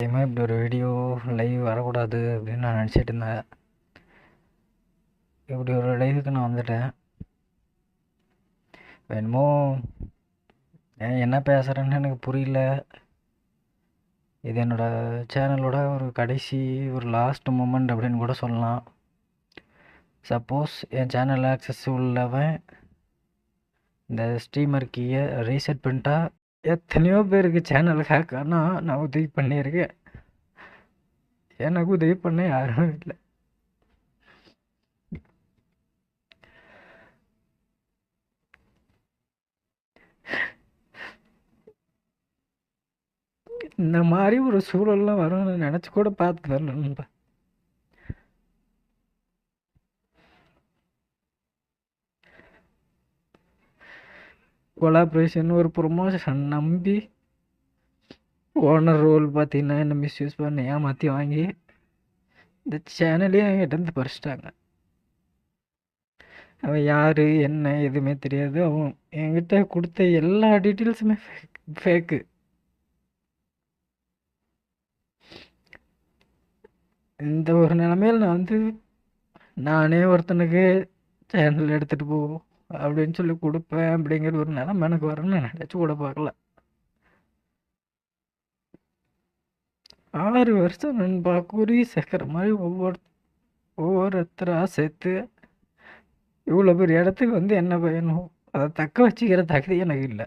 அதேமாதிரி இப்படி ஒரு வீடியோ லைவ் வரக்கூடாது அப்படின்னு நான் நினச்சிட்டு இருந்தேன். இப்படி ஒரு லைவுக்கு நான் வந்துட்டேன். என்னமோ என்ன பேசுகிறேன்னு எனக்கு புரியல. இது என்னோடய சேனலோட ஒரு கடைசி ஒரு லாஸ்ட் மூமெண்ட் அப்படின்னு கூட சொல்லலாம். சப்போஸ் என் சேனல் ஆக்சஸ் உள்ளவன் இந்த ஸ்ட்ரீமர் கீயை ரீசெட் பண்ணிட்டா எத்தனையோ பேருக்கு சேனல் ஹேக் ஆனால் நான் உதவி பண்ணியிருக்கேன். எனக்கு உதவி பண்ண யாரும் இல்லை. இந்த மாதிரி ஒரு சூழல்லாம் வரும்னு நினச்சி கூட பார்த்து வரல. கொலாபரேஷன் ஒரு ப்ரொமோஷன் நம்பி ஓனர் ரோல் பார்த்தீங்கன்னா என்ன மிஸ்யூஸ் பண்ணி ஏமாற்றி வாங்கி இந்த சேனலே என்கிட்ட இருந்து பறிச்சிட்டாங்க. அவன் யார் என்ன எதுவுமே தெரியாது. அவன் என்கிட்ட கொடுத்த எல்லா டீட்டெயில்ஸுமே ஃபேக்கு. இந்த ஒரு நிலமையில் நான் நானே ஒருத்தனுக்கு சேனல் எடுத்துகிட்டு போ அப்படின்னு சொல்லி கொடுப்பேன் அப்படிங்கிற ஒரு நிலமை எனக்கு வரும்னு நினச்சி கூட பார்க்கல. 6 வருஷம் நண்பா குறி சேர்க்குற மாதிரி ஒவ்வொருத்தராக சேர்த்து இவ்வளோ பெரிய இடத்துக்கு என்ன பயனும்? அதை தக்க வச்சுக்கிற தகுதி எனக்கு இல்லை.